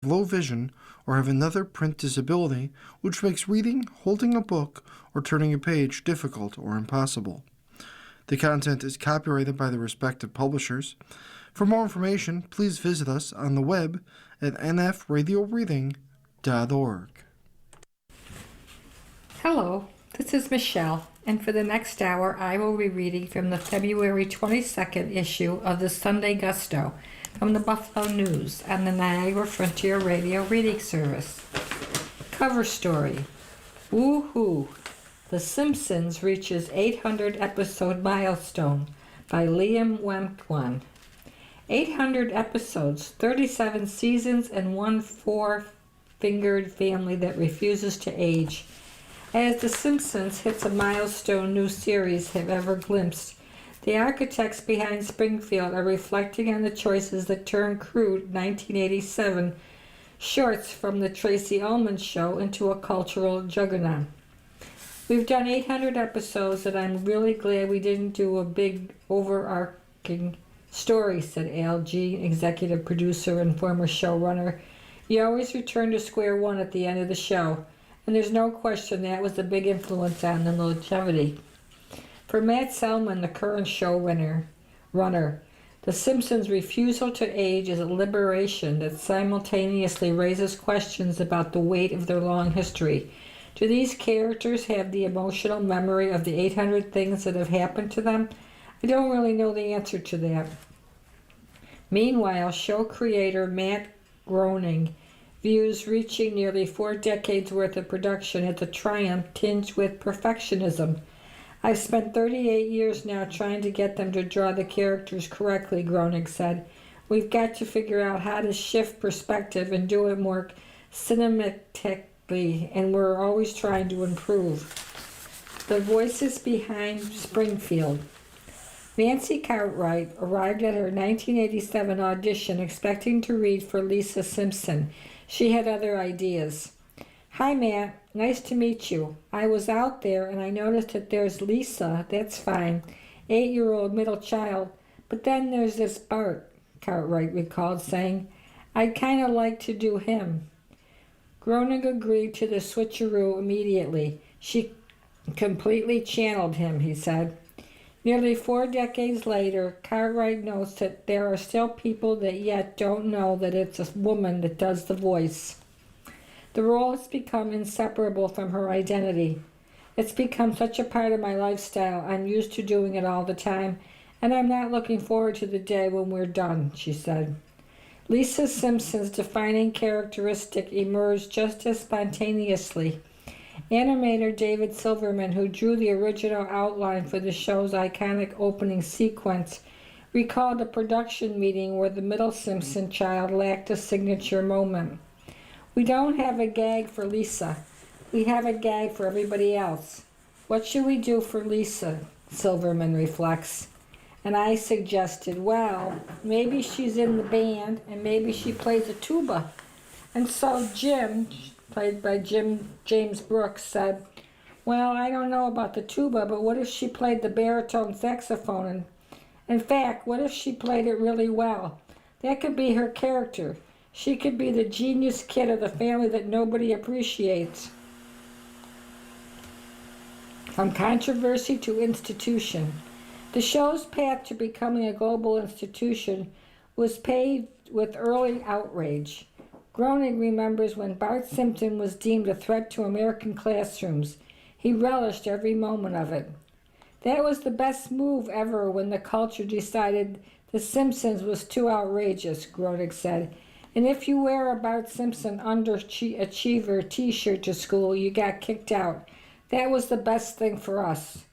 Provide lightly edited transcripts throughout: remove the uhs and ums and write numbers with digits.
low vision, or have another print disability, which makes reading, holding a book, or turning a page difficult or impossible. The content is copyrighted by the respective publishers. For more information, please visit us on the web at nfradioreading.org. Hello, this is Michelle, and for the next hour I will be reading from the February 22nd issue of the Sunday Gusto from the Buffalo News and the Niagara Frontier Radio Reading Service. Cover story: Woohoo! The Simpsons reaches 800 episode milestone by Liam Wempwan. 800 episodes, 37 seasons, and one four-fingered family that refuses to age. As The Simpsons hits a milestone new series have ever glimpsed, the architects behind Springfield are reflecting on the choices that turned crude 1987 shorts from the Tracy Ullman Show into a cultural juggernaut. We've done 800 episodes, and I'm really glad we didn't do a big overarching story, said Al Jean, executive producer and former showrunner. You always return to square one at the end of the show, and there's no question that was a big influence on the longevity. For Matt Selman, the current showrunner, The Simpsons' refusal to age is a liberation that simultaneously raises questions about the weight of their long history. Do these characters have the emotional memory of the 800 things that have happened to them? I don't really know the answer to that. Meanwhile, show creator Matt Groening views reaching nearly 4 decades worth of production as a triumph tinged with perfectionism. I've spent 38 years now trying to get them to draw the characters correctly, Groening said. We've got to figure out how to shift perspective and do it more cinematically, and we're always trying to improve. The voices behind Springfield. Nancy Cartwright arrived at her 1987 audition expecting to read for Lisa Simpson. She had other ideas. Hi, Matt. Nice to meet you. I was out there and I noticed that there's Lisa. That's fine. 8-year-old middle child. But then there's this Bart, Cartwright recalled, saying, I'd kind of like to do him. Groening agreed to the switcheroo immediately. She completely channeled him, he said. Nearly 4 decades later, Cartwright notes that there are still people that yet don't know that it's a woman that does the voice. The role has become inseparable from her identity. It's become such a part of my lifestyle, I'm used to doing it all the time, and I'm not looking forward to the day when we're done, she said. Lisa Simpson's defining characteristic emerged just as spontaneously. Animator David Silverman, who drew the original outline for the show's iconic opening sequence, recalled a production meeting where the middle Simpson child lacked a signature moment. We don't have a gag for Lisa. We have a gag for everybody else. What should we do for Lisa? Silverman reflects. And I suggested, well, maybe she's in the band and maybe she plays a tuba. And so Jim, played by James Brooks, said, well, I don't know about the tuba, but what if she played the baritone saxophone? And in fact, what if she played it really well? That could be her character. She could be the genius kid of the family that nobody appreciates. From controversy to institution. The show's path to becoming a global institution was paved with early outrage. Groening remembers when Bart Simpson was deemed a threat to American classrooms. He relished every moment of it. That was the best move ever when the culture decided The Simpsons was too outrageous, Groening said. And if you wear a Bart Simpson underachiever t-shirt to school, you got kicked out. That was the best thing for us.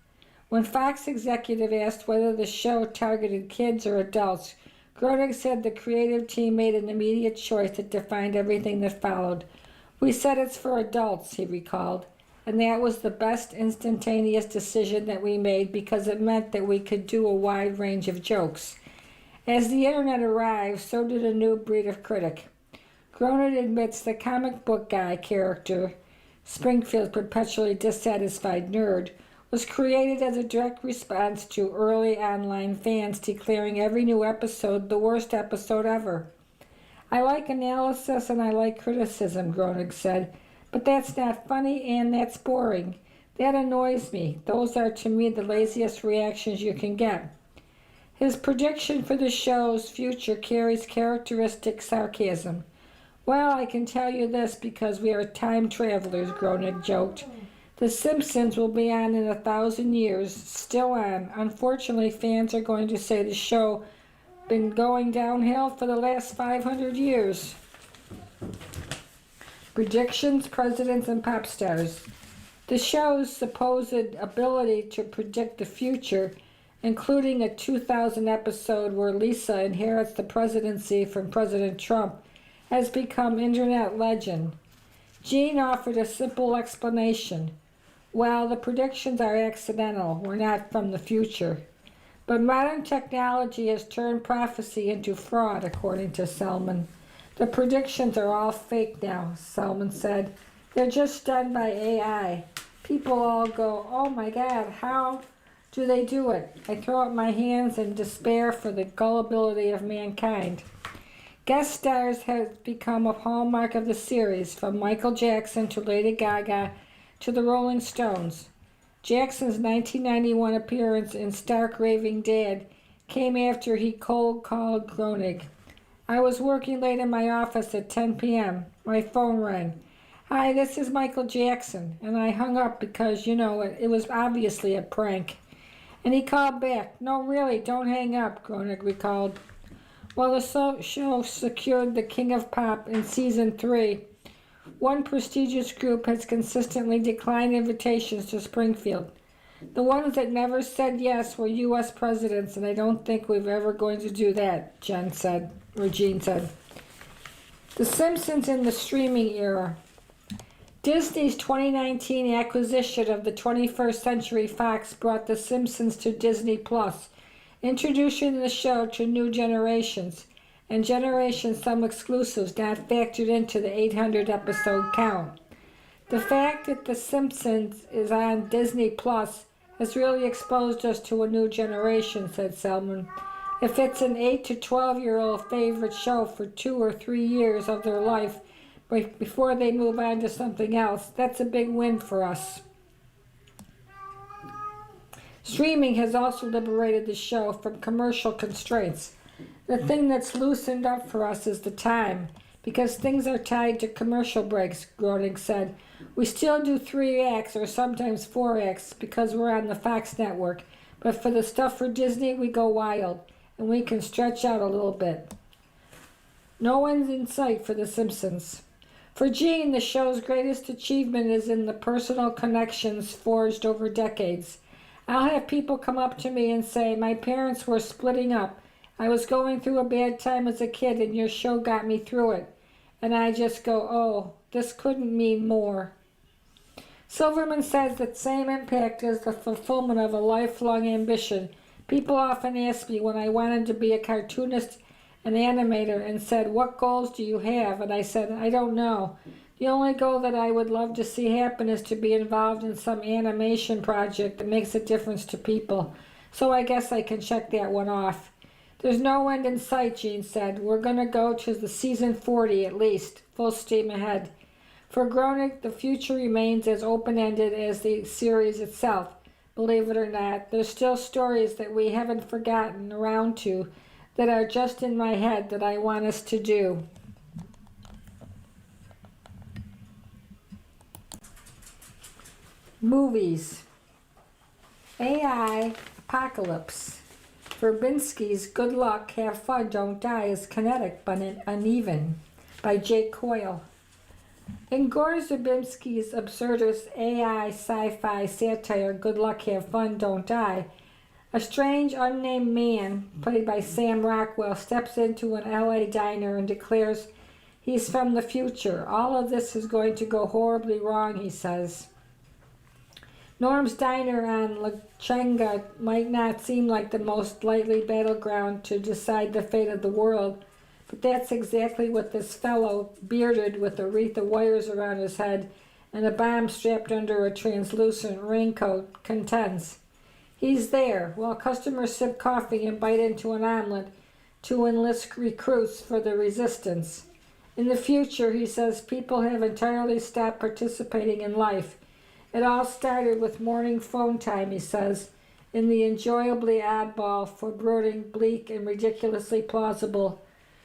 When Fox executive asked whether the show targeted kids or adults, Groening said the creative team made an immediate choice that defined everything that followed. We said it's for adults, he recalled, and that was the best instantaneous decision that we made because it meant that we could do a wide range of jokes. As the internet arrived, so did a new breed of critic. Groening admits the comic book guy character, Springfield's perpetually dissatisfied nerd, was created as a direct response to early online fans declaring every new episode the worst episode ever. I like analysis and I like criticism, Groening said, but that's not funny and that's boring. That annoys me. Those are to me the laziest reactions you can get. His prediction for the show's future carries characteristic sarcasm. Well, I can tell you this because we are time travelers, Groening joked. The Simpsons will be on in 1,000 years, still on. Unfortunately, fans are going to say the show been going downhill for the last 500 years. Predictions, presidents, and pop stars. The show's supposed ability to predict the future, including a 2000 episode where Lisa inherits the presidency from President Trump, has become internet legend. Gene offered a simple explanation. Well, the predictions are accidental. We're not from the future. But modern technology has turned prophecy into fraud, according to Selman. The predictions are all fake now, Selman said. They're just done by AI. People all go, oh my God, how do they do it? I throw up my hands in despair for the gullibility of mankind. Guest stars have become a hallmark of the series, from Michael Jackson to Lady Gaga to the Rolling Stones. Jackson's 1991 appearance in Stark Raving Dad came after he cold called Groening. I was working late in my office at 10 p.m. My phone rang. Hi, this is Michael Jackson. And I hung up because, it was obviously a prank. And he called back. No, really, don't hang up, Groening recalled. Well, the show secured the King of Pop in season 3. One prestigious group has consistently declined invitations to Springfield. The ones that never said yes were U.S. presidents, and I don't think we're ever going to do that, Gene said. The Simpsons in the streaming era. Disney's 2019 acquisition of the 21st Century Fox brought The Simpsons to Disney+, introducing the show to new generations, and some exclusives not factored into the 800 episode count. The fact that The Simpsons is on Disney Plus has really exposed us to a new generation, said Selman. If it's an 8 to 12-year-old favorite show for 2 or 3 years of their life before they move on to something else, that's a big win for us. Streaming has also liberated the show from commercial constraints. The thing that's loosened up for us is the time, because things are tied to commercial breaks, Groening said. We still do 3 acts or sometimes 4 acts because we're on the Fox network, but for the stuff for Disney, we go wild, and we can stretch out a little bit. No one's in sight for The Simpsons. For Gene, the show's greatest achievement is in the personal connections forged over decades. I'll have people come up to me and say, my parents were splitting up. I was going through a bad time as a kid and your show got me through it. And I just go, oh, this couldn't mean more. Silverman says that same impact is the fulfillment of a lifelong ambition. People often ask me when I wanted to be a cartoonist and animator and said, what goals do you have? And I said, I don't know. The only goal that I would love to see happen is to be involved in some animation project that makes a difference to people. So I guess I can check that one off. There's no end in sight, Gene said. We're going to go to the season 40 at least, full steam ahead. For Groening, the future remains as open-ended as the series itself. Believe it or not, there's still stories that we haven't forgotten around to that are just in my head that I want us to do. Movies. AI Apocalypse. Verbinski's Good Luck, Have Fun, Don't Die is kinetic but uneven, by Jake Coyle. In Gore Verbinski's absurdist AI sci-fi satire Good Luck, Have Fun, Don't Die, a strange unnamed man, played by Sam Rockwell, steps into an LA diner and declares he's from the future. All of this is going to go horribly wrong, he says. Norm's diner on La Chenga might not seem like the most likely battleground to decide the fate of the world, but that's exactly what this fellow, bearded with a wreath of wires around his head and a bomb strapped under a translucent raincoat, contends. He's there, while customers sip coffee and bite into an omelet, to enlist recruits for the resistance. In the future, he says, people have entirely stopped participating in life. It all started with morning phone time, he says, in the enjoyably oddball, foreboding, bleak, and ridiculously plausible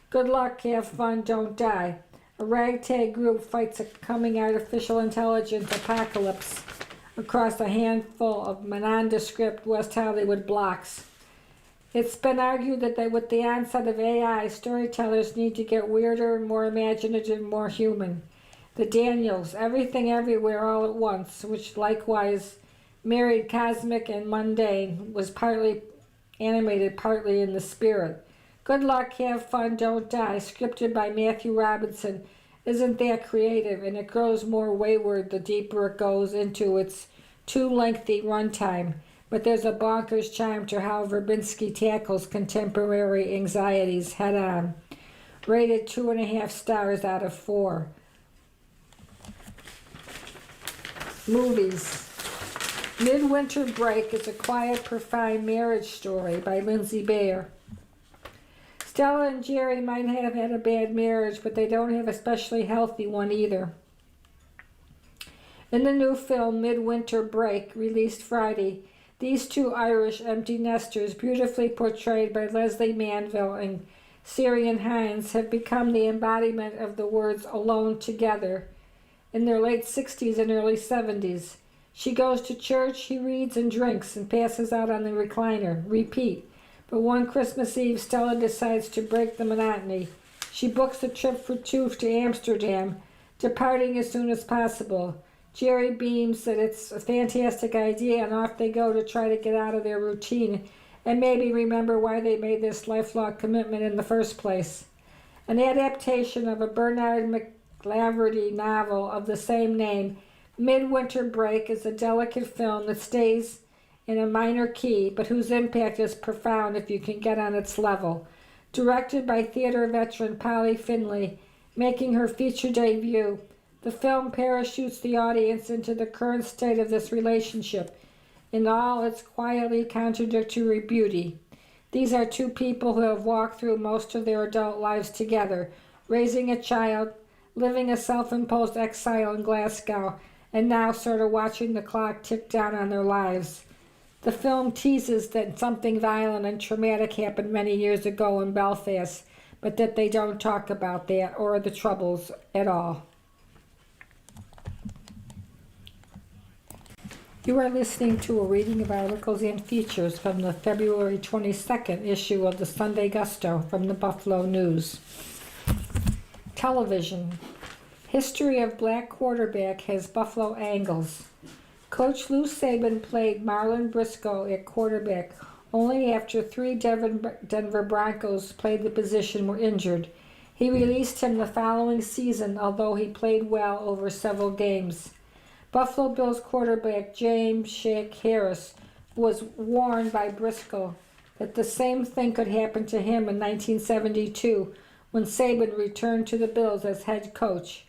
"Good luck, have fun, don't die." A ragtag group fights a coming artificial intelligence apocalypse across a handful of nondescript West Hollywood blocks. It's been argued that with the onset of AI, storytellers need to get weirder, more imaginative, more human. The Daniels, Everything Everywhere All at Once, which likewise married cosmic and mundane, was partly animated, partly in the spirit. Good luck, have fun, don't die, scripted by Matthew Robinson, isn't that creative, and it grows more wayward the deeper it goes into its too lengthy runtime. But there's a bonkers charm to how Verbinski tackles contemporary anxieties head on. Rated 2.5 stars out of 4. Movies. Midwinter Break is a quiet, profound marriage story by Lindsay Baer. Stella and Jerry might have had a bad marriage, but they don't have a especially healthy one either. In the new film Midwinter Break, released Friday, these two Irish empty nesters, beautifully portrayed by Leslie Manville and Ciarán Hinds, have become the embodiment of the words "alone together" in their late 60s and early 70s. She goes to church, he reads and drinks and passes out on the recliner. Repeat. But one Christmas Eve, Stella decides to break the monotony. She books a trip for two to Amsterdam, departing as soon as possible. Jerry beams that it's a fantastic idea, and off they go to try to get out of their routine and maybe remember why they made this lifelong commitment in the first place. An adaptation of a Bernard McLaverty novel of the same name, Midwinter Break is a delicate film that stays in a minor key, but whose impact is profound if you can get on its level. Directed by theater veteran Polly Finley, making her feature debut, the film parachutes the audience into the current state of this relationship in all its quietly contradictory beauty. These are two people who have walked through most of their adult lives together, raising a child, living a self-imposed exile in Glasgow, and now sort of watching the clock tick down on their lives. The film teases that something violent and traumatic happened many years ago in Belfast, but that they don't talk about that or the troubles at all. You are listening to a reading of articles and features from the February 22nd issue of the Sunday Gusto from the Buffalo News. Television. History of black quarterback has Buffalo angles. Coach Lou Saban played Marlon Briscoe at quarterback only after 3 Denver Broncos played the position were injured. He released him the following season, although he played well over several games. Buffalo Bills quarterback James Shaq Harris was warned by Briscoe that the same thing could happen to him in 1972 when Saban returned to the Bills as head coach.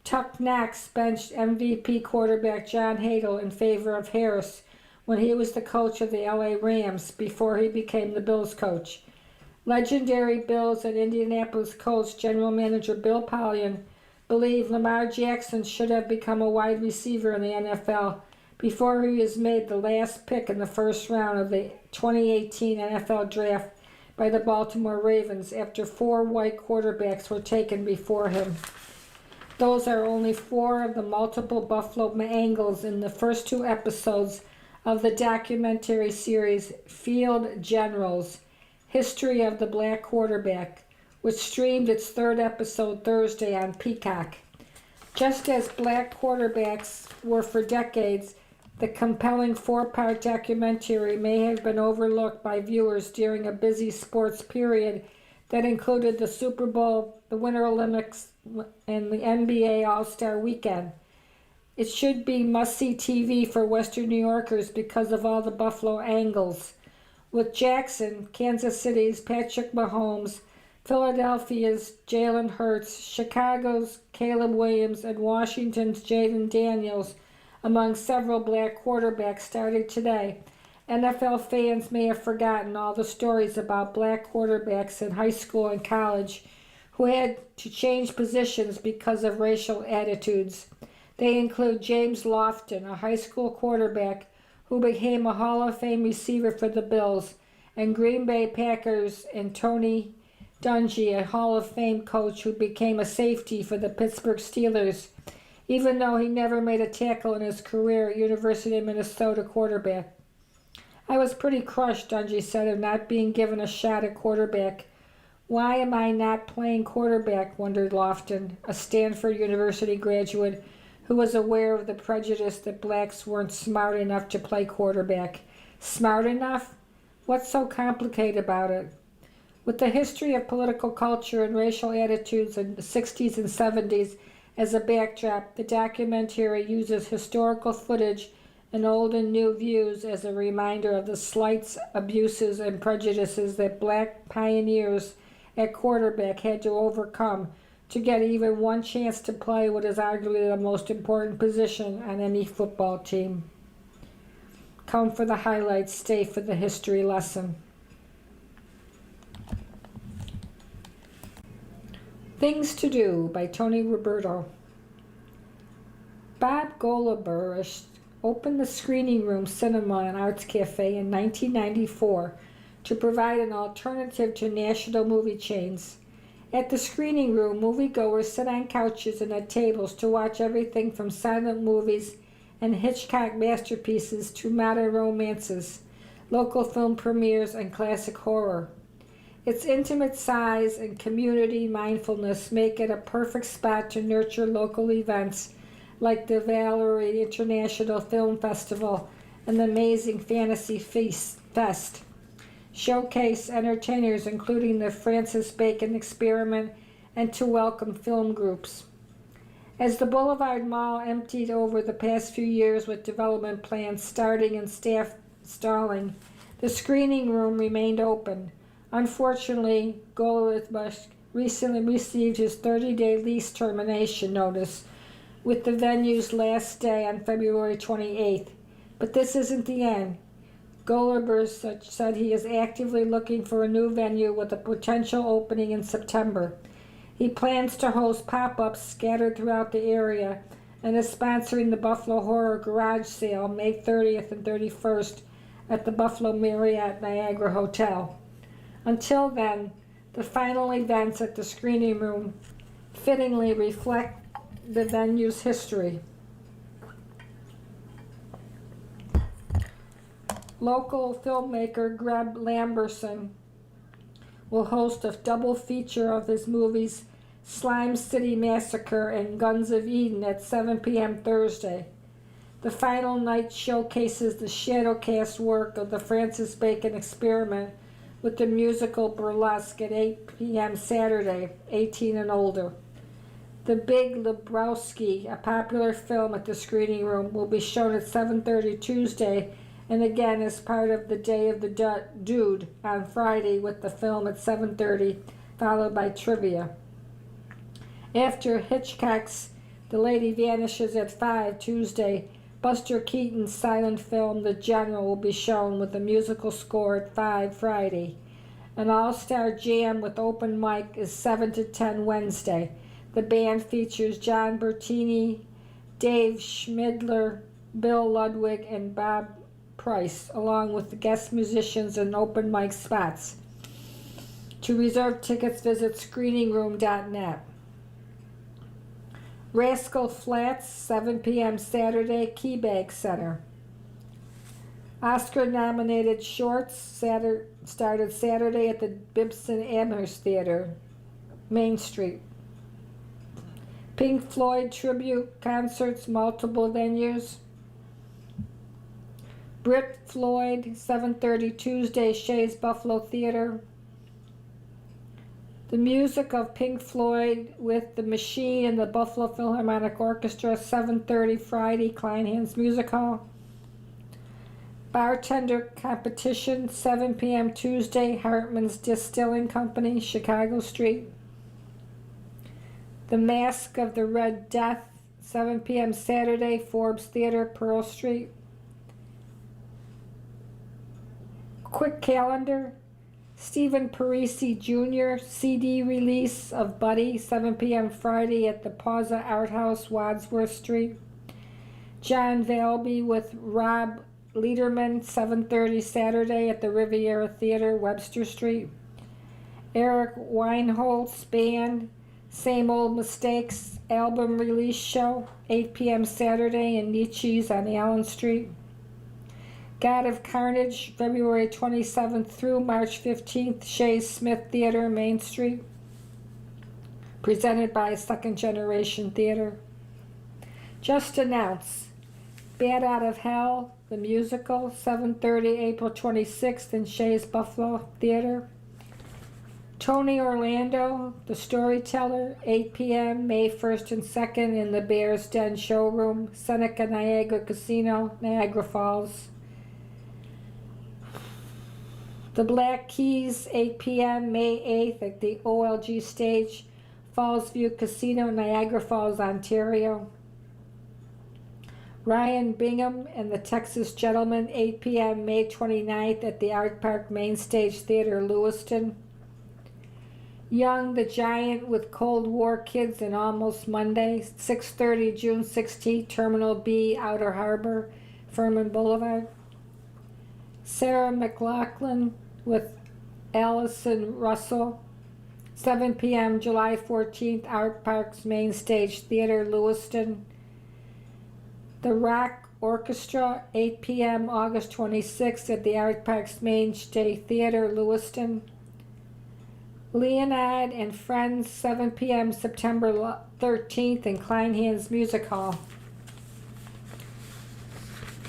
Tuck Knox benched MVP quarterback John Hadle in favor of Harris when he was the coach of the LA Rams before he became the Bills coach. Legendary Bills and Indianapolis Colts general manager Bill Polian believed Lamar Jackson should have become a wide receiver in the NFL before he was made the last pick in the first round of the 2018 NFL Draft by the Baltimore Ravens after 4 white quarterbacks were taken before him. Those are only 4 of the multiple Buffalo angles in the first 2 episodes of the documentary series Field Generals, History of the Black Quarterback, which streamed its 3rd episode Thursday on Peacock. Just as black quarterbacks were for decades, the compelling 4-part documentary may have been overlooked by viewers during a busy sports period that included the Super Bowl, the Winter Olympics, and the NBA All-Star Weekend. It should be must-see TV for Western New Yorkers because of all the Buffalo angles. With Jackson, Kansas City's Patrick Mahomes, Philadelphia's Jalen Hurts, Chicago's Caleb Williams, and Washington's Jaden Daniels among several black quarterbacks starting today, NFL fans may have forgotten all the stories about black quarterbacks in high school and college who had to change positions because of racial attitudes. They include James Lofton, a high school quarterback who became a Hall of Fame receiver for the Bills, and Green Bay Packers and Tony Dungy, a Hall of Fame coach who became a safety for the Pittsburgh Steelers, even though he never made a tackle in his career at University of Minnesota quarterback. I was pretty crushed, Dungy said, of not being given a shot at quarterback. Why am I not playing quarterback, wondered Lofton, a Stanford University graduate who was aware of the prejudice that blacks weren't smart enough to play quarterback. Smart enough? What's so complicated about it? With the history of political culture and racial attitudes in the 60s and 70s as a backdrop, the documentary uses historical footage and old and new views as a reminder of the slights, abuses, and prejudices that black pioneers at quarterback had to overcome to get even one chance to play what is arguably the most important position on any football team. Come for the highlights, stay for the history lesson. Things to Do by Tony Roberto. Bob Goldberg opened the Screening Room Cinema and Arts Cafe in 1994 to provide an alternative to national movie chains. At the Screening Room, moviegoers sit on couches and at tables to watch everything from silent movies and Hitchcock masterpieces to modern romances, local film premieres, and classic horror. Its intimate size and community mindfulness make it a perfect spot to nurture local events like the Valerie International Film Festival and the Amazing Fantasy Fest. Showcase entertainers including the Francis Bacon Experiment and to welcome film groups. As the Boulevard Mall emptied over the past few years with development plans starting and staff stalling, the Screening Room remained open. Unfortunately, Goldberg recently received his 30-day lease termination notice with the venue's last day on February 28th. But this isn't the end. Goldberg said he is actively looking for a new venue with a potential opening in September. He plans to host pop-ups scattered throughout the area and is sponsoring the Buffalo Horror Garage Sale May 30th and 31st at the Buffalo Marriott Niagara Hotel. Until then, the final events at the Screening Room fittingly reflect the venue's history. Local filmmaker Greg Lamberson will host a double feature of his movies Slime City Massacre and Guns of Eden at 7 p.m. Thursday. The final night showcases the shadowcast work of the Francis Bacon Experiment with the musical Burlesque at 8 p.m. Saturday, 18 and older. The Big Lebowski, a popular film at the Screening Room, will be shown at 7:30 Tuesday and again as part of the Day of the Dude on Friday with the film at 7:30, followed by trivia. After Hitchcock's The Lady Vanishes at 5 Tuesday, Buster Keaton's silent film The General will be shown with a musical score at 5 Friday. An all-star jam with open mic is 7 to 10 Wednesday. The band features John Bertini, Dave Schmidler, Bill Ludwig, and Bob Price, along with the guest musicians and open mic spots. To reserve tickets, visit screeningroom.net. Rascal Flatts, 7 p.m. Saturday, Keybag Center. Oscar-nominated shorts started Saturday at the Bibson Amherst Theater, Main Street. Pink Floyd tribute concerts, multiple venues. Brit Floyd, 7:30 Tuesday, Shays Buffalo Theater. The music of Pink Floyd with The Machine and the Buffalo Philharmonic Orchestra, 7:30 Friday, Kleinhans Music Hall. Bartender competition, 7 p.m. Tuesday, Hartman's Distilling Company, Chicago Street. The Mask of the Red Death, 7 p.m. Saturday, Forbes Theater, Pearl Street. quick calendar. Stephen Parisi Jr. CD release of Buddy, 7 p.m. Friday at the Pausa Art House, Wadsworth Street. John Valby with Rob Lederman, 7:30 Saturday at the Riviera Theater, Webster Street. Eric Weinholz Band, Same Old Mistakes album release show, 8 p.m. Saturday in Nietzsche's on Allen Street. God of Carnage, February 27th through March 15th, Shays Smith Theater, Main Street. Presented by Second Generation Theater. Just announce, Bat Out of Hell, the musical, 7:30 April 26th in Shays Buffalo Theater. Tony Orlando, the Storyteller, 8 p.m. May 1st and 2nd in the Bears Den Showroom, Seneca Niagara Casino, Niagara Falls. The Black Keys, 8 p.m. May 8th at the OLG Stage, Fallsview Casino, Niagara Falls, Ontario. Ryan Bingham and the Texas Gentlemen, 8 p.m. May 29th at the Art Park Main Stage Theater, Lewiston. Young the Giant with Cold War Kids and Almost Monday, 6:30 June 16th, Terminal B, Outer Harbor, Furman Boulevard. Sarah McLaughlin with Allison Russell, 7 p.m. July 14th, Art Park's Main Stage Theater, Lewiston. The Rock Orchestra, 8 p.m. August 26th at the Art Park's Main Stage Theater, Lewiston. Leonard and Friends, 7 p.m. September 13th in Kleinhans Music Hall.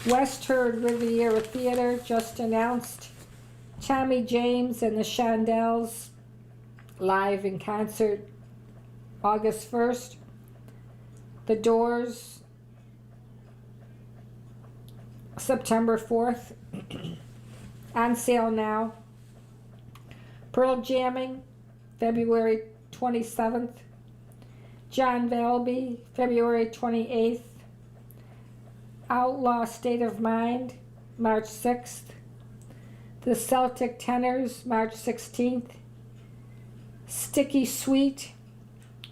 West Herd Riviera Theater just announced. Tommy James and the Shondells live in concert August 1st. The Doors, September 4th. On sale now. Pearl Jamming, February 27th. John Valby, February 28th. Outlaw State of Mind, March 6th. The Celtic Tenors, March 16th. Sticky Sweet,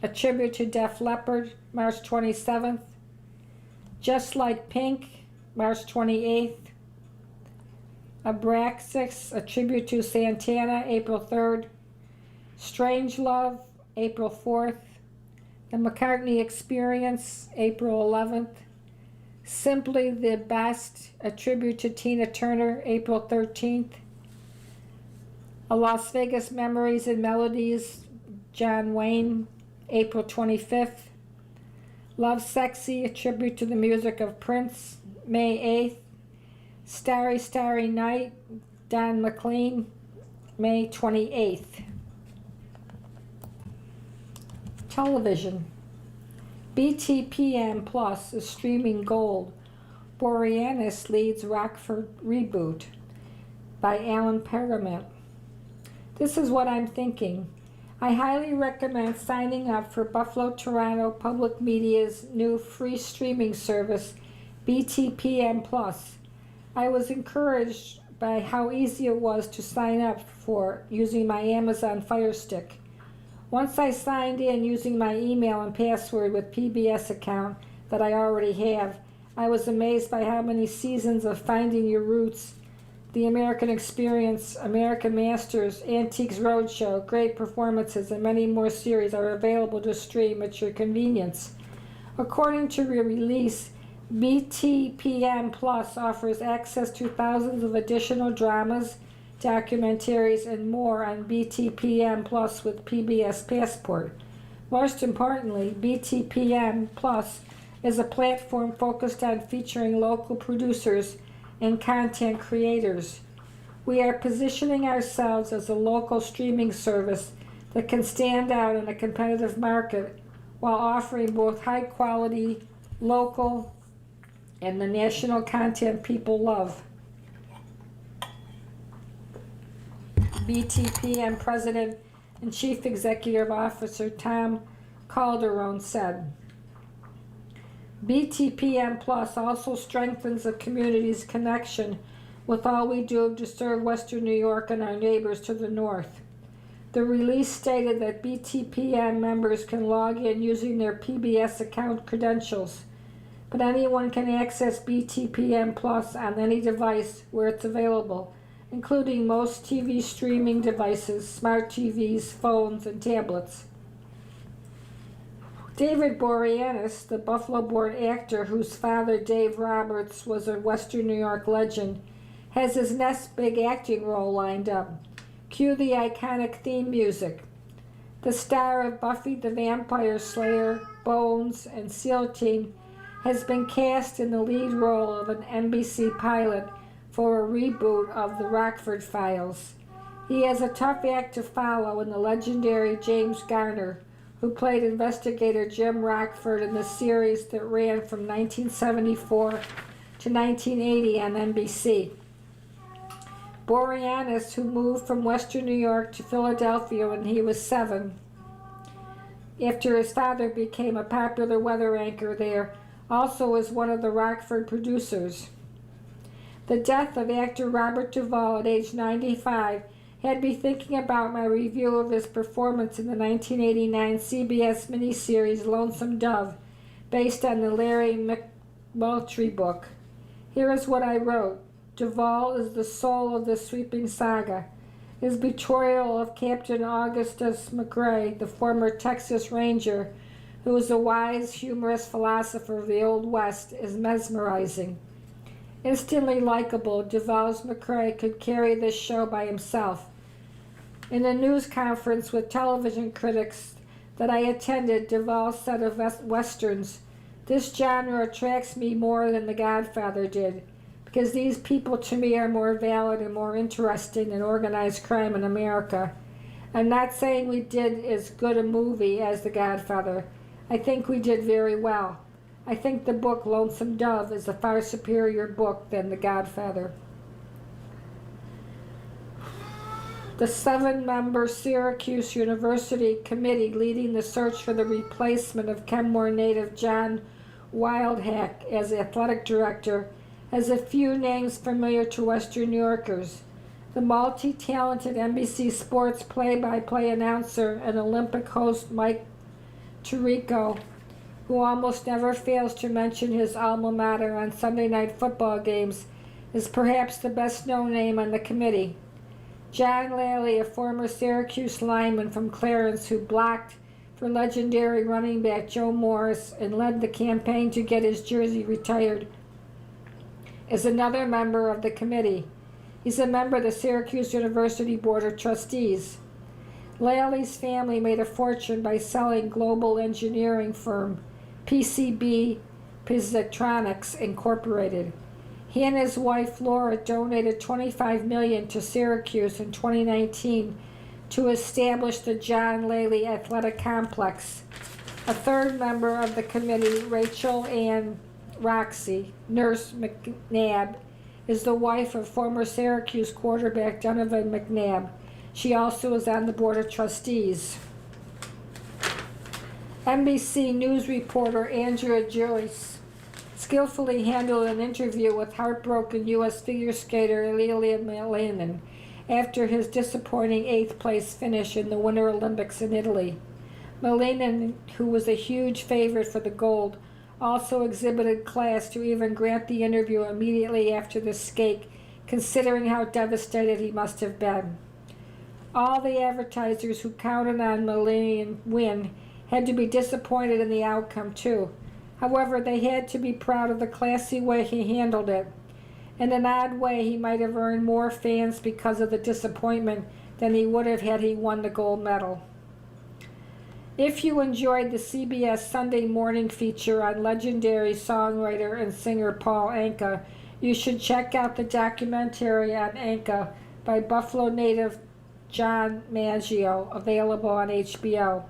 a tribute to Def Leppard, March 27th. Just Like Pink, March 28th. Abraxas, a tribute to Santana, April 3rd. Strange Love, April 4th. The McCartney Experience, April 11th. Simply the Best, a tribute to Tina Turner, April 13th. A Las Vegas Memories and Melodies, John Wayne, April 25th. Love Sexy, a tribute to the music of Prince, May 8th. Starry Starry Night, Don McLean, May 28th. Television. BTPM Plus is streaming gold. Boreanaz leads Rockford reboot by Alan Parament. This is what I'm thinking. I highly recommend signing up for Buffalo Toronto Public Media's new free streaming service, BTPM Plus. I was encouraged by how easy it was to sign up for using my Amazon Fire Stick. Once I signed in using my email and password with PBS account that I already have, I was amazed by how many seasons of Finding Your Roots, The American Experience, American Masters, Antiques Roadshow, Great Performances, and many more series are available to stream at your convenience. According to the release, BTPM Plus offers access to thousands of additional dramas, documentaries, and more on BTPM Plus with PBS Passport. Most importantly, BTPM Plus is a platform focused on featuring local producers and content creators. We are positioning ourselves as a local streaming service that can stand out in a competitive market while offering both high quality, local, and the national content people love. BTPM President and Chief Executive Officer Tom Calderon said, BTPM Plus also strengthens the community's connection with all we do to serve Western New York and our neighbors to the north. The release stated that BTPM members can log in using their PBS account credentials, but anyone can access BTPM Plus on any device where it's available, including most TV streaming devices, smart TVs, phones, and tablets. David Boreanaz, the Buffalo-born actor whose father, Dave Roberts, was a Western New York legend, has his next big acting role lined up. Cue the iconic theme music. The star of Buffy the Vampire Slayer, Bones, and SEAL Team has been cast in the lead role of an NBC pilot for a reboot of The Rockford Files. He has a tough act to follow in the legendary James Garner, who played investigator Jim Rockford in the series that ran from 1974 to 1980 on NBC. Boreanaz, who moved from Western New York to Philadelphia when he was 7, after his father became a popular weather anchor there, also is one of the Rockford producers. The death of actor Robert Duvall at age 95 had me thinking about my review of his performance in the 1989 CBS miniseries Lonesome Dove, based on the Larry McMurtry book. Here is what I wrote. Duvall is the soul of this sweeping saga. His betrayal of Captain Augustus McRae, the former Texas Ranger, who was a wise, humorous philosopher of the Old West, is mesmerizing. Instantly likable, Duvall's McRae could carry this show by himself. In a news conference with television critics that I attended, Duvall said of Westerns, "This genre attracts me more than The Godfather did, because these people to me are more valid and more interesting than organized crime in America. I'm not saying we did as good a movie as The Godfather. I think we did very well. I think the book Lonesome Dove is a far superior book than The Godfather." The 7-member Syracuse University committee leading the search for the replacement of Kenmore native John Wildhack as athletic director has a few names familiar to Western New Yorkers. The multi-talented NBC Sports play-by-play announcer and Olympic host Mike Tirico, who almost never fails to mention his alma mater on Sunday night football games, is perhaps the best-known name on the committee. John Lally, a former Syracuse lineman from Clarence who blocked for legendary running back Joe Morris and led the campaign to get his jersey retired, is another member of the committee. He's a member of the Syracuse University Board of Trustees. Lally's family made a fortune by selling global engineering firm PCB Positronics Incorporated. He and his wife Laura donated $25 million to Syracuse in 2019 to establish the John Lally Athletic Complex. A third member of the committee, Rachel Ann Roxy, Nurse McNabb, is the wife of former Syracuse quarterback Donovan McNabb. She also is on the Board of Trustees. NBC News reporter Andrea Joyce skillfully handled an interview with heartbroken U.S. figure skater Ilya Milinin after his disappointing 8th-place finish in the Winter Olympics in Italy. Milinin, who was a huge favorite for the gold, also exhibited class to even grant the interview immediately after the skate, considering how devastated he must have been. All the advertisers who counted on Milinin win had to be disappointed in the outcome too. However, they had to be proud of the classy way he handled it. In an odd way, he might have earned more fans because of the disappointment than he would have had he won the gold medal. If you enjoyed the CBS Sunday morning feature on legendary songwriter and singer Paul Anka, you should check out the documentary on Anka by Buffalo native John Maggio, available on HBO.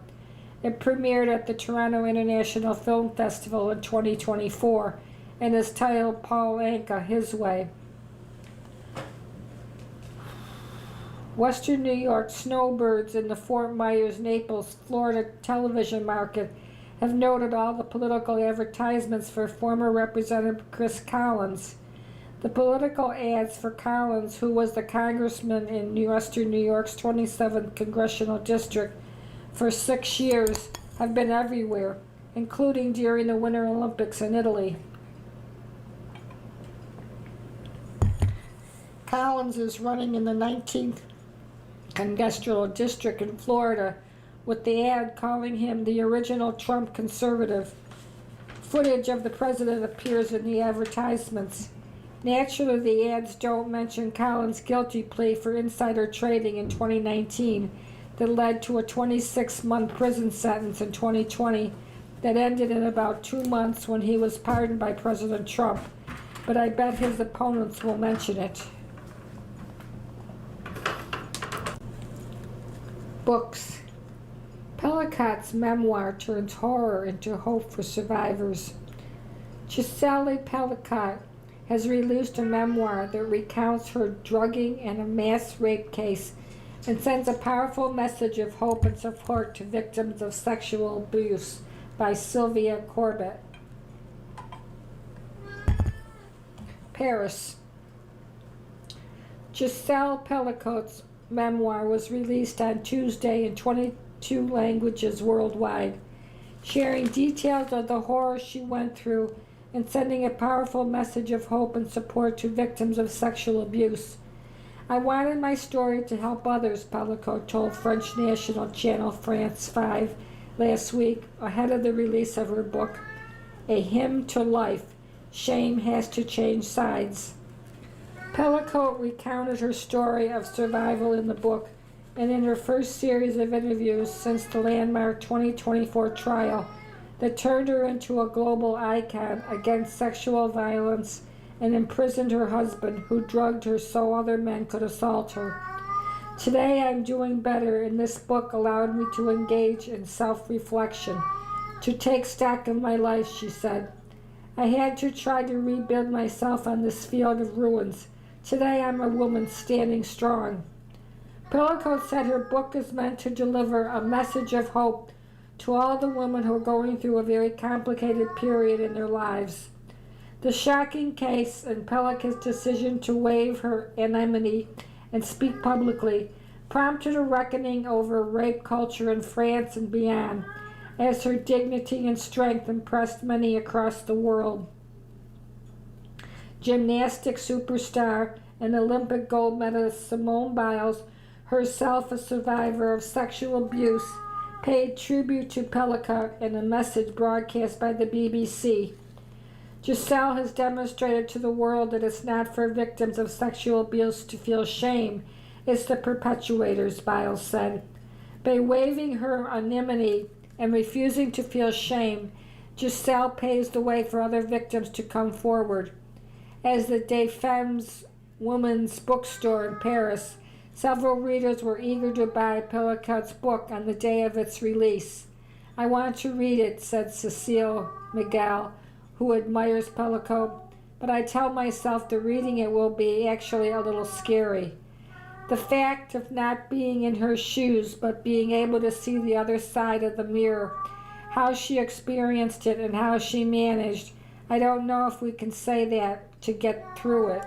It premiered at the Toronto International Film Festival in 2024 and is titled Paul Anka, His Way. Western New York snowbirds in the Fort Myers, Naples, Florida television market have noted all the political advertisements for former Representative Chris Collins. The political ads for Collins, who was the congressman in Western New York's 27th congressional district for 6 years, have been everywhere, including during the Winter Olympics in Italy. Collins is running in the 19th congressional district in Florida, with the ad calling him the original Trump conservative. Footage of the president appears in the advertisements. Naturally, the ads don't mention Collins' guilty plea for insider trading in 2019 that led to a 26-month prison sentence in 2020 that ended in about 2 months when he was pardoned by President Trump. But I bet his opponents will mention it. Books. Pellicot's memoir turns horror into hope for survivors. Giselle Pellicot has released a memoir that recounts her drugging and a mass rape case and sends a powerful message of hope and support to victims of sexual abuse by Sylvia Corbett. Paris. Giselle Pellicot's memoir was released on Tuesday in 22 languages worldwide, sharing details of the horror she went through and sending a powerful message of hope and support to victims of sexual abuse. I wanted my story to help others, Pellicot told French national channel France 5 last week, ahead of the release of her book, A Hymn to Life, Shame Has to Change Sides. Pellicot recounted her story of survival in the book and in her first series of interviews since the landmark 2024 trial that turned her into a global icon against sexual violence and imprisoned her husband, who drugged her so other men could assault her. Today I'm doing better, and this book allowed me to engage in self-reflection, to take stock of my life, she said. I had to try to rebuild myself on this field of ruins. Today I'm a woman standing strong. Pellicot said her book is meant to deliver a message of hope to all the women who are going through a very complicated period in their lives. The shocking case and Pellicot's decision to waive her anonymity and speak publicly prompted a reckoning over rape culture in France and beyond, as her dignity and strength impressed many across the world. Gymnastics superstar and Olympic gold medalist Simone Biles, herself a survivor of sexual abuse, paid tribute to Pellicot in a message broadcast by the BBC. Giselle has demonstrated to the world that it's not for victims of sexual abuse to feel shame, it's the perpetrators, Biles said. By waiving her anonymity and refusing to feel shame, Giselle paves the way for other victims to come forward. As the Des Femmes women's bookstore in Paris, several readers were eager to buy Pellicot's book on the day of its release. I want to read it, said Cecile Miguel, who admires Pellicot, but I tell myself that reading it will be actually a little scary. The fact of not being in her shoes, but being able to see the other side of the mirror, how she experienced it and how she managed, I don't know if we can say that to get through it.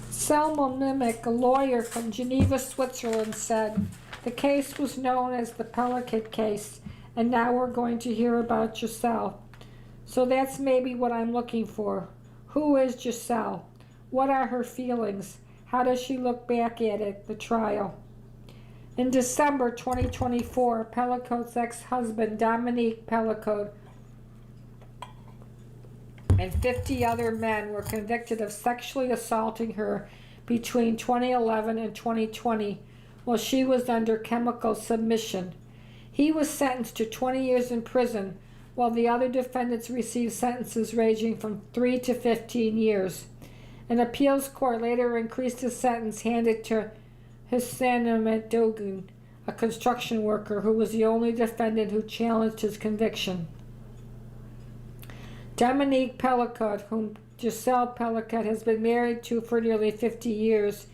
Selma Mimic, a lawyer from Geneva, Switzerland, said, the case was known as the Pellicot case, and now we're going to hear about Giselle. So that's maybe what I'm looking for. Who is Giselle? What are her feelings? How does she look back at it, the trial? In December 2024, Pellicot's ex-husband, Dominique Pellicot, and 50 other men were convicted of sexually assaulting her between 2011 and 2020 while she was under chemical submission. He was sentenced to 20 years in prison, while the other defendants received sentences ranging from 3 to 15 years. An appeals court later increased his sentence, handed to Hissène Dogun, a construction worker who was the only defendant who challenged his conviction. Dominique Pellicot, whom Giselle Pellicot has been married to for nearly 50 years,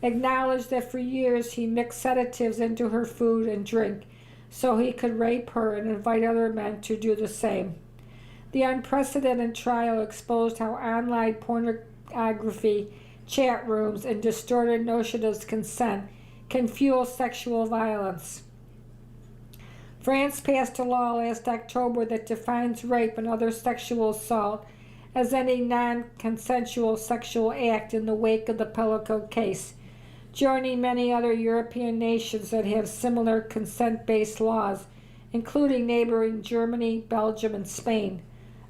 acknowledged that for years he mixed sedatives into her food and drink so he could rape her and invite other men to do the same. The unprecedented trial exposed how online pornography, chat rooms, and distorted notion of consent can fuel sexual violence. France passed a law last October that defines rape and other sexual assault as any non-consensual sexual act in the wake of the Pellico case, joining many other European nations that have similar consent-based laws, including neighboring Germany, Belgium, and Spain.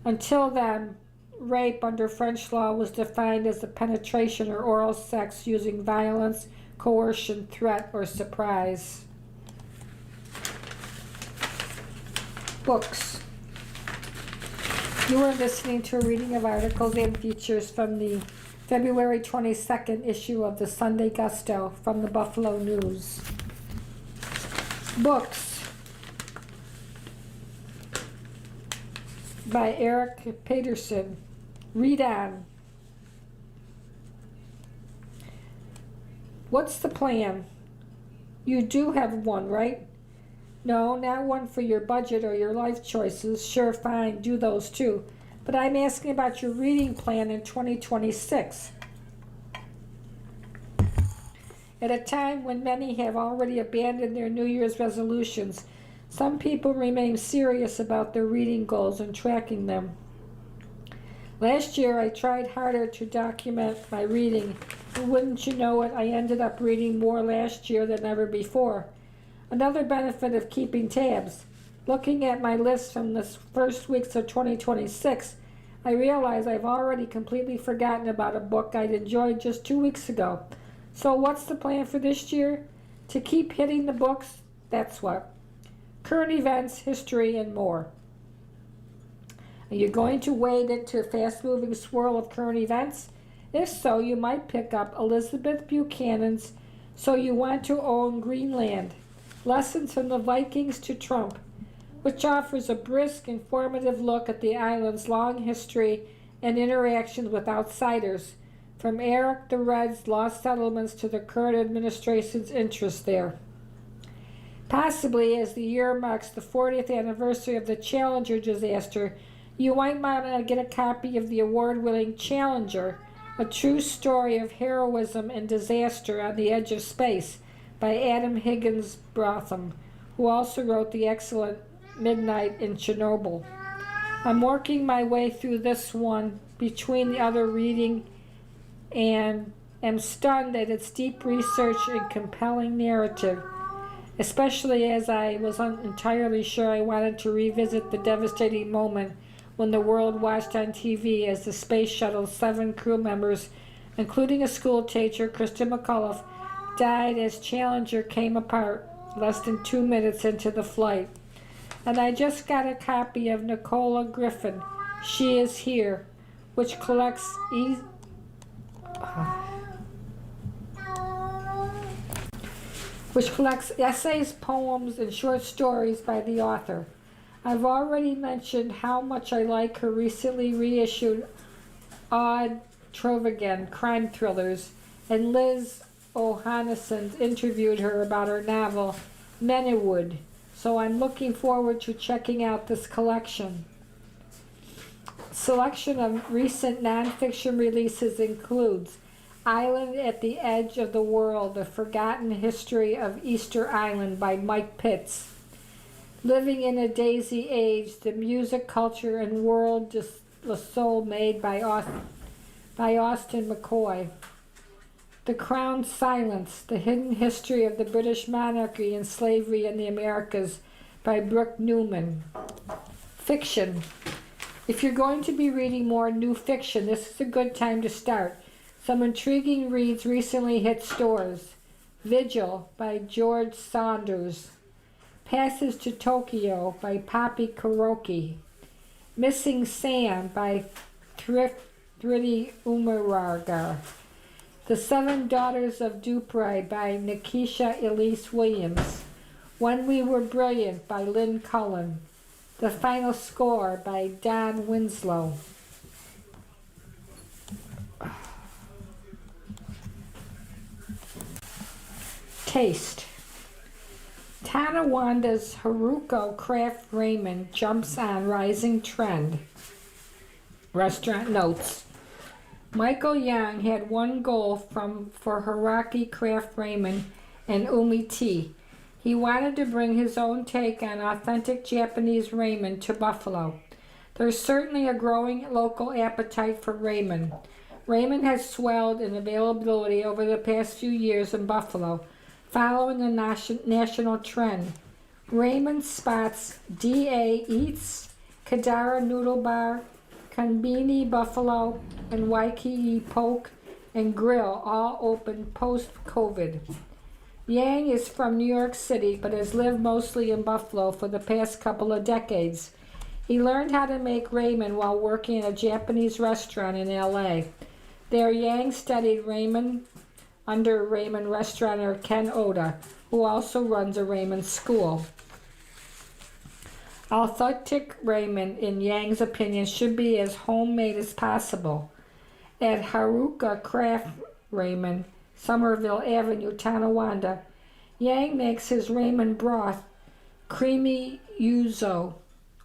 Until then, rape under French law was defined as the penetration or oral sex using violence, coercion, threat, or surprise. Books. You are listening to a reading of articles and features from the February 22nd issue of the Sunday Gusto from the Buffalo News. Books by Eric Peterson. Read on. What's the plan? You do have one, right? No, not one for your budget or your life choices. Sure, fine, do those too. But I'm asking about your reading plan in 2026. At a time when many have already abandoned their New Year's resolutions, some people remain serious about their reading goals and tracking them. Last year, I tried harder to document my reading, and wouldn't you know it, I ended up reading more last year than ever before. Another benefit of keeping tabs. Looking at my list from the first weeks of 2026, I realize I've already completely forgotten about a book I'd enjoyed just 2 weeks ago. So what's the plan for this year? To keep hitting the books, that's what. Current events, history, and more. Are you going to wade into a fast-moving swirl of current events? If so, you might pick up Elizabeth Buchanan's So You Want to Own Greenland, Lessons from the Vikings to Trump, which offers a brisk, informative look at the island's long history and interactions with outsiders, from Eric the Red's lost settlements to the current administration's interest there. Possibly, as the year marks the 40th anniversary of the Challenger disaster, you might want to get a copy of the award-winning Challenger, a true story of heroism and disaster on the edge of space, by Adam Higgins Brotham, who also wrote the excellent Midnight in Chernobyl. I'm working my way through this one between the other reading and am stunned at its deep research and compelling narrative, especially as I was entirely sure I wanted to revisit the devastating moment when the world watched on TV as the space shuttle's 7 crew members, including a school teacher, Kristen McCullough, died as Challenger came apart less than 2 minutes into the flight. And I just got a copy of Nicola Griffin, She Is Here, which collects essays, poems, and short stories by the author. I've already mentioned how much I like her recently reissued Odd Trovigan crime thrillers, and Liz O'Hannesson interviewed her about her novel, Mennywood, so I'm looking forward to checking out this collection. Selection of recent nonfiction releases includes Island at the Edge of the World, The Forgotten History of Easter Island by Mike Pitts, Living in a Daisy Age, The Music, Culture, and World de la Soul Made by Austin McCoy, The Crowned Silence, The Hidden History of the British Monarchy and Slavery in the Americas by Brooke Newman. Fiction. If you're going to be reading more new fiction, this is a good time to start. Some intriguing reads recently hit stores. Vigil by George Saunders, Passage to Tokyo by Poppy Kuroki, Missing Sam by Thrity Umaragar, The Seven Daughters of Dupre by Nikisha Elise Williams, When We Were Brilliant by Lynn Cullen, The Final Score by Don Winslow. Taste. Tanawanda's Haruko Craft Raymond jumps on rising trend. Restaurant notes. Michael Yang had one goal for Hiraki Craft Ramen and Umi Tea. He wanted to bring his own take on authentic Japanese ramen to Buffalo. There's certainly a growing local appetite for ramen. Ramen has swelled in availability over the past few years in Buffalo, following a national trend. Ramen spots D.A. Eats, Kadara Noodle Bar, Konbini Buffalo, and Waikiki Poke and Grill all opened post-COVID. Yang is from New York City but has lived mostly in Buffalo for the past couple of decades. He learned how to make ramen while working in a Japanese restaurant in LA. There, Yang studied ramen under ramen restaurateur Ken Oda, who also runs a ramen school. Authentic ramen, in Yang's opinion, should be as homemade as possible. At Haruka Craft Ramen, Somerville Avenue, Tonawanda, Yang makes his ramen broth, creamy yuzu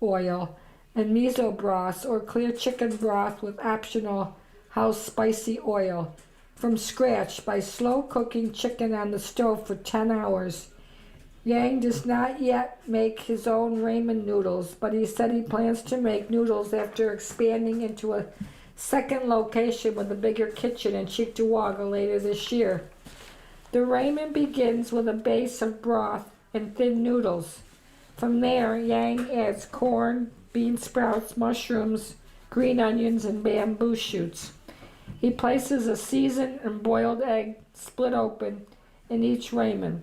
oil, and miso broth or clear chicken broth with optional house spicy oil from scratch by slow cooking chicken on the stove for 10 hours. Yang does not yet make his own ramen noodles, but he said he plans to make noodles after expanding into a second location with a bigger kitchen in Cheektowaga later this year. The ramen begins with a base of broth and thin noodles. From there, Yang adds corn, bean sprouts, mushrooms, green onions, and bamboo shoots. He places a seasoned and boiled egg, split open, in each ramen.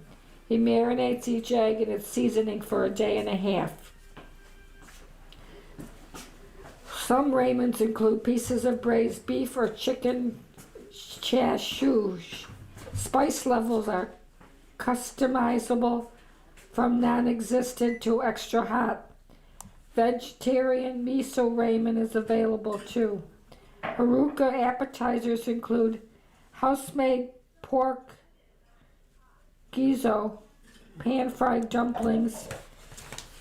He marinates each egg in its seasoning for a day and a half. Some ramens include pieces of braised beef or chicken chashu. Spice levels are customizable from non-existent to extra hot. Vegetarian miso ramen is available too. Haruka appetizers include house-made pork gizo, pan-fried dumplings,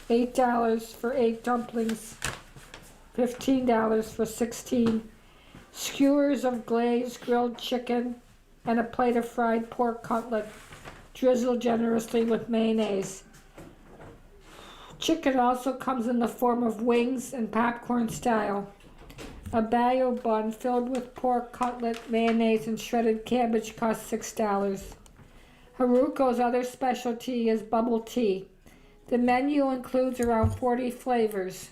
$8 for 8 dumplings, $15 for 16, skewers of glazed grilled chicken, and a plate of fried pork cutlet, drizzled generously with mayonnaise. Chicken also comes in the form of wings and popcorn style. A bayo bun filled with pork cutlet, mayonnaise, and shredded cabbage costs $6. Haruko's other specialty is bubble tea. The menu includes around 40 flavors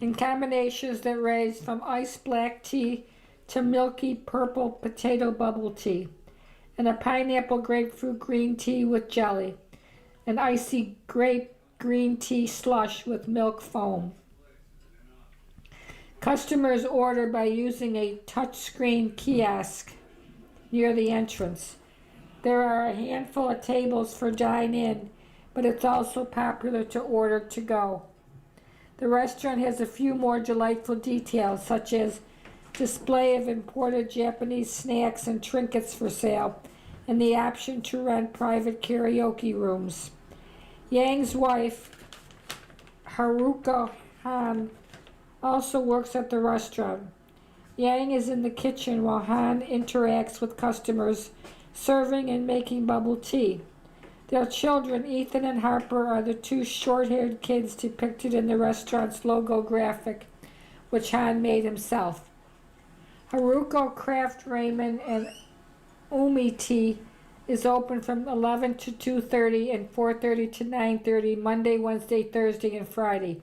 in combinations that range from iced black tea to milky purple potato bubble tea, and a pineapple grapefruit green tea with jelly, an icy grape green tea slush with milk foam. Customers order by using a touchscreen kiosk near the entrance. There are a handful of tables for dine-in, but it's also popular to order to go. The restaurant has a few more delightful details, such as display of imported Japanese snacks and trinkets for sale, and the option to rent private karaoke rooms. Yang's wife, Haruka Han, also works at the restaurant. Yang is in the kitchen while Han interacts with customers, serving and making bubble tea. Their children, Ethan and Harper, are the two short-haired kids depicted in the restaurant's logo graphic, which Han made himself. Haruka Craft Ramen and Umi Tea is open from 11 to 2:30 and 4:30 to 9:30 Monday, Wednesday, Thursday, and Friday.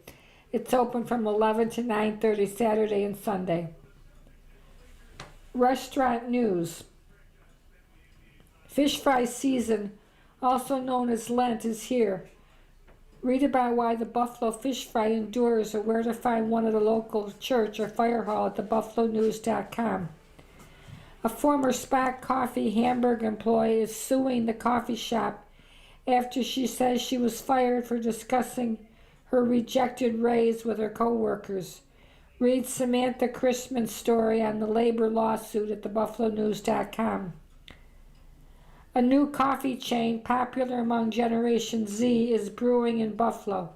It's open from 11 to 9:30 Saturday and Sunday. Restaurant news. Fish fry season, also known as Lent, is here. Read about why the Buffalo fish fry endures or where to find one at a local church or fire hall at thebuffalonews.com. A former Spot Coffee Hamburg employee is suing the coffee shop after she says she was fired for discussing her rejected raise with her coworkers. Read Samantha Chrisman's story on the labor lawsuit at thebuffalonews.com. A new coffee chain popular among Generation Z is brewing in Buffalo.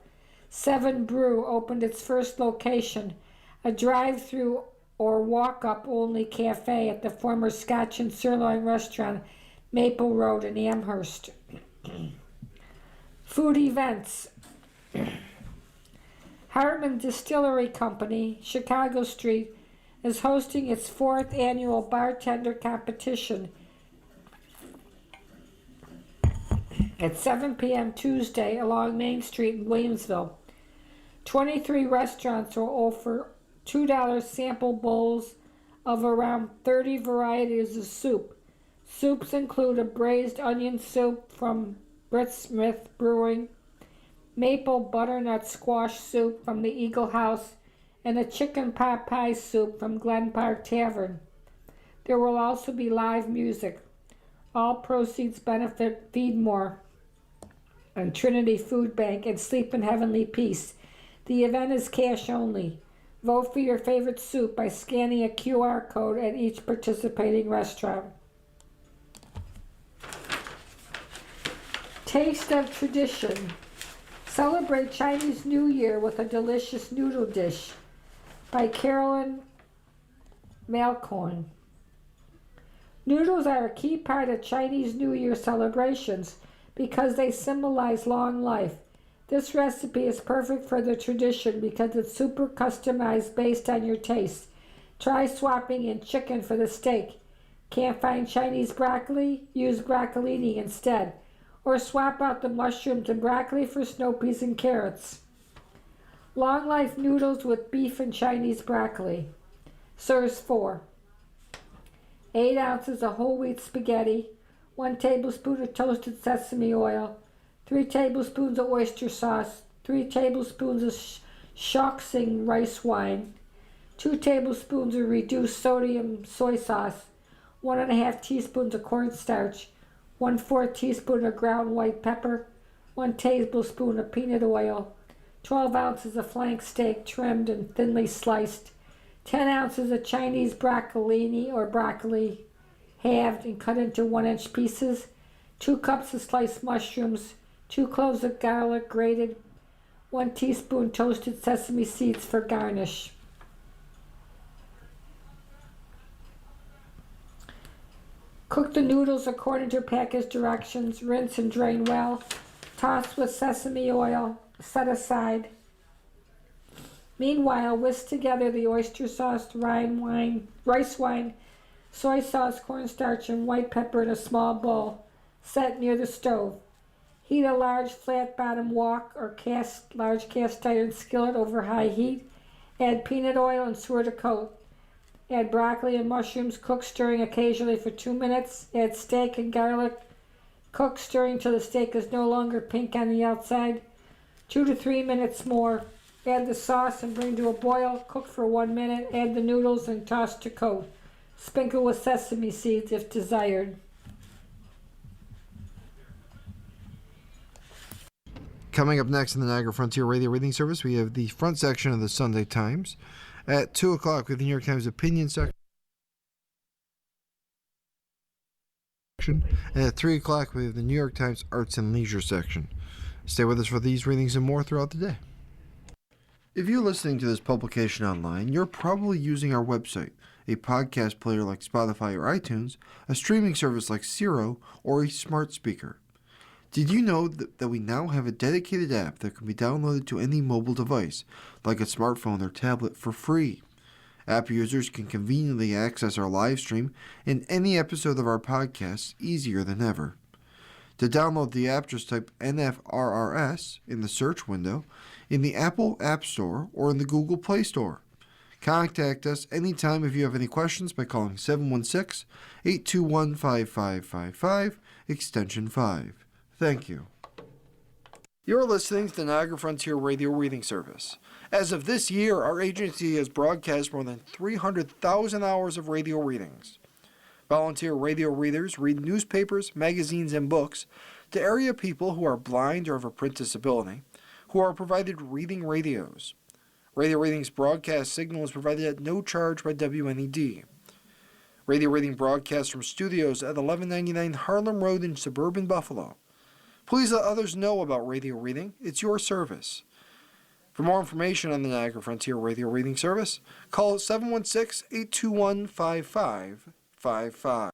Seven Brew opened its first location, a drive-through or walk-up only cafe at the former Scotch and Sirloin restaurant, Maple Road in Amherst. Food events. Hartman Distillery Company, Chicago Street, is hosting its 4th annual bartender competition at 7 p.m. Tuesday along Main Street in Williamsville. 23 restaurants will offer $2 sample bowls of around 30 varieties of soup. Soups include a braised onion soup from Britt Smith Brewing, maple butternut squash soup from the Eagle House, and a chicken pot pie soup from Glen Park Tavern. There will also be live music. All proceeds benefit Feed More and Trinity Food Bank and Sleep in Heavenly Peace. The event is cash only. Vote for your favorite soup by scanning a QR code at each participating restaurant. Taste of Tradition. Celebrate Chinese New Year with a delicious noodle dish by Carolyn Malcorn. Noodles are a key part of Chinese New Year celebrations because they symbolize long life. This recipe is perfect for the tradition because it's super customized based on your taste. Try swapping in chicken for the steak. Can't find Chinese broccoli? Use broccolini instead. Or swap out the mushrooms and broccoli for snow peas and carrots. Long life noodles with beef and Chinese broccoli. Serves 4. 8 ounces of whole wheat spaghetti, 1 tablespoon of toasted sesame oil, 3 tablespoons of oyster sauce, 3 tablespoons of Shaoxing rice wine, 2 tablespoons of reduced sodium soy sauce, 1.5 teaspoons of cornstarch, 1/4 teaspoon of ground white pepper, 1 tablespoon of peanut oil, 12 ounces of flank steak trimmed and thinly sliced, 10 ounces of Chinese broccolini or broccoli, halved and cut into 1-inch pieces, 2 cups of sliced mushrooms, 2 cloves of garlic grated, 1 teaspoon toasted sesame seeds for garnish. Cook the noodles according to package directions. Rinse and drain well. Toss with sesame oil. Set aside. Meanwhile, whisk together the oyster sauce, rice wine, soy sauce, cornstarch, and white pepper in a small bowl. Set near the stove. Heat a large flat-bottom wok or large cast iron skillet over high heat. Add peanut oil and stir to coat. Add broccoli and mushrooms, cook stirring occasionally for 2 minutes. Add steak and garlic. Cook stirring till the steak is no longer pink on the outside. 2 to 3 minutes more. Add the sauce and bring to a boil. Cook for 1 minute. Add the noodles and toss to coat. Sprinkle with sesame seeds if desired. Coming up next in the Niagara Frontier Radio Reading Service, we have the front section of the Sunday Times. At 2 o'clock, we have the New York Times opinion section. And at 3 o'clock, we have the New York Times arts and leisure section. Stay with us for these readings and more throughout the day. If you're listening to this publication online, you're probably using our website, a podcast player like Spotify or iTunes, a streaming service like Siro, or a smart speaker. Did you know that we now have a dedicated app that can be downloaded to any mobile device, like a smartphone or tablet, for free? App users can conveniently access our live stream and any episode of our podcast easier than ever. To download the app, just type NFRRS in the search window in the Apple App Store or in the Google Play Store. Contact us anytime if you have any questions by calling 716-821-5555, extension 5. Thank you. You're listening to the Niagara Frontier Radio Reading Service. As of this year, our agency has broadcast more than 300,000 hours of radio readings. Volunteer radio readers read newspapers, magazines, and books to area people who are blind or have a print disability, who are provided reading radios. Radio Reading's broadcast signal is provided at no charge by WNED. Radio Reading broadcasts from studios at 1199 Harlem Road in suburban Buffalo. Please let others know about Radio Reading. It's your service. For more information on the Niagara Frontier Radio Reading Service, call 716-821-5555.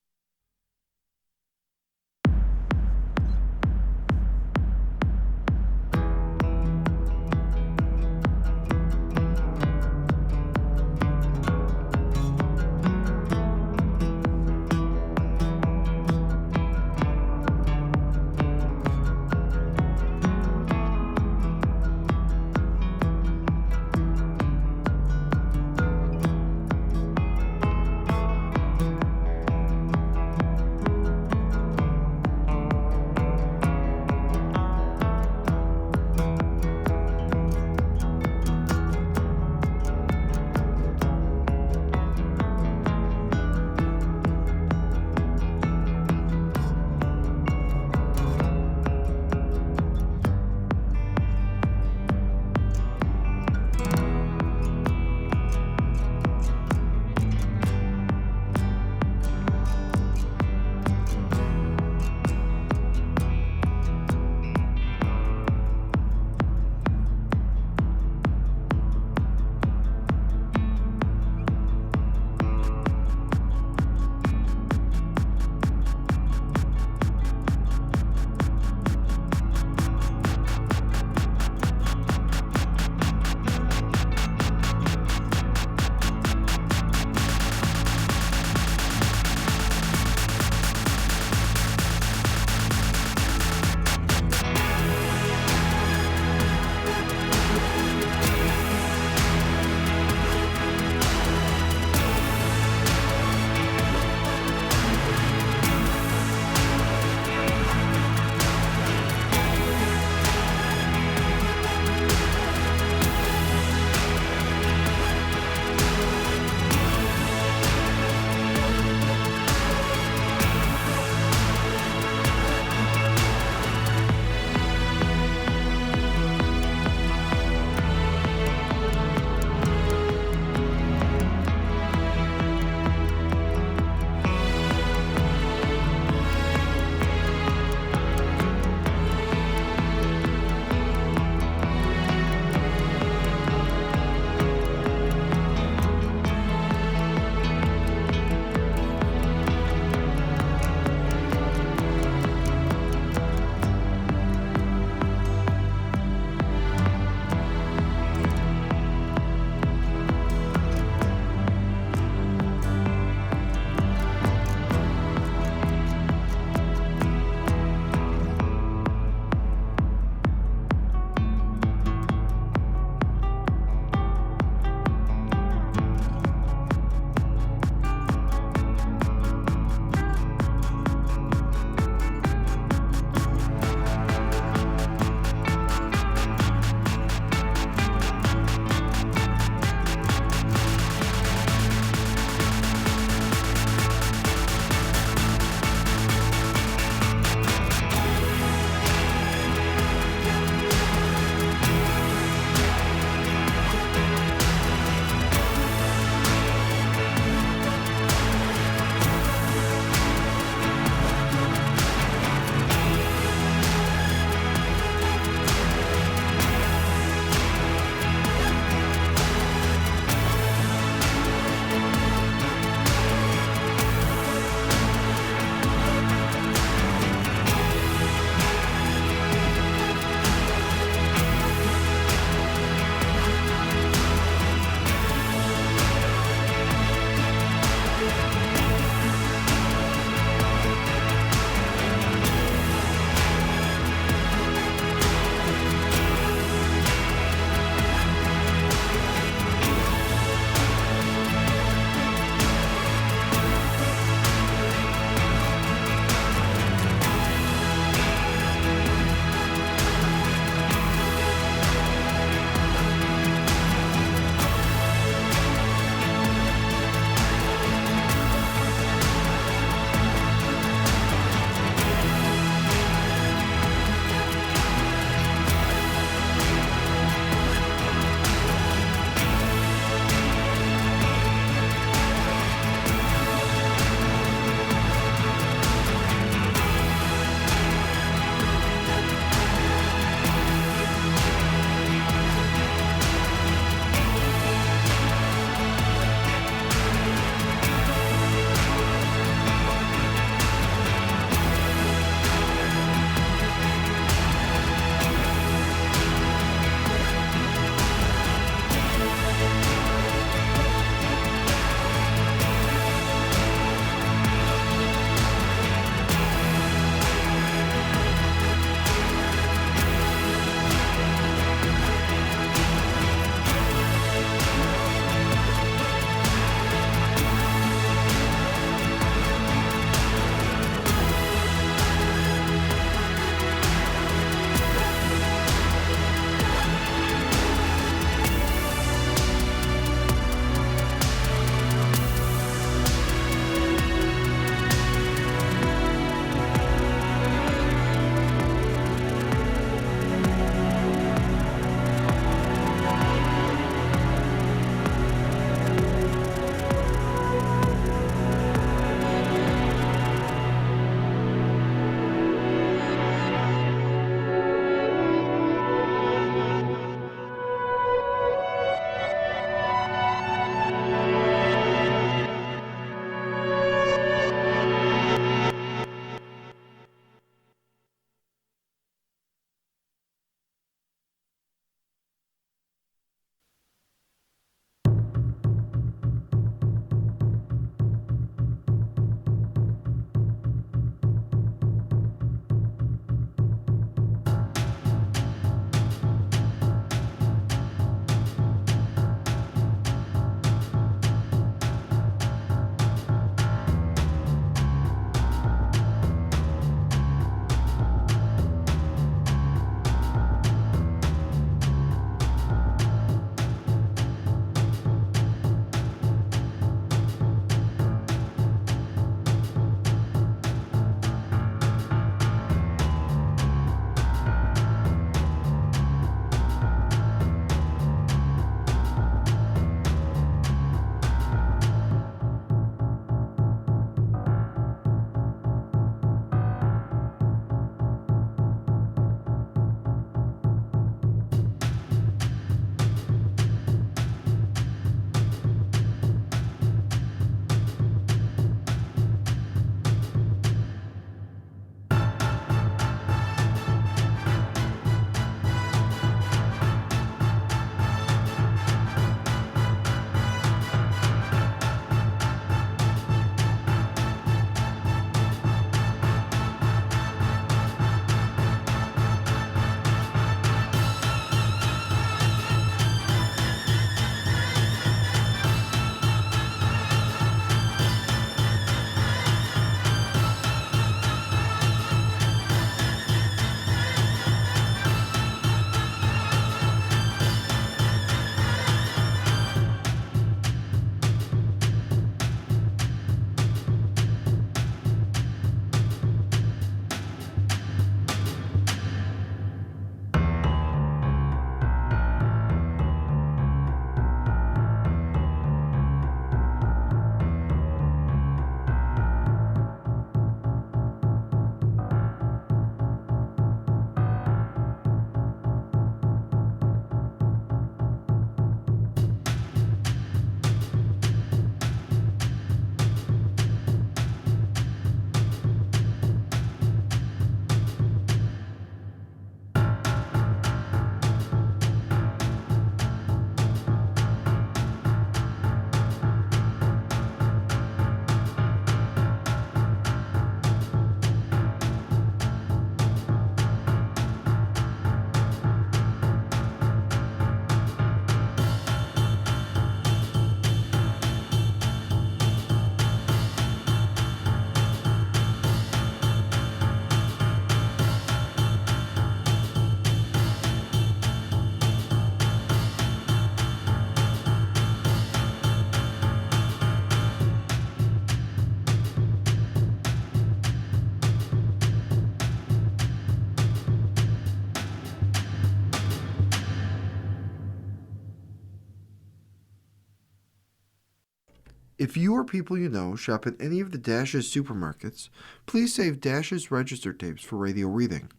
If you or people you know shop at any of the Dash's supermarkets, please save Dash's register tapes for radio reading.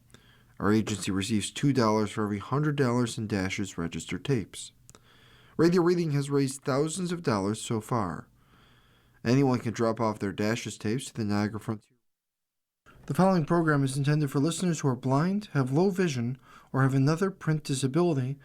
Our agency receives $2 for every $100 in Dash's register tapes. Radio reading has raised thousands of dollars so far. Anyone can drop off their Dash's tapes to the Niagara Frontier. The following program is intended for listeners who are blind, have low vision, or have another print disability,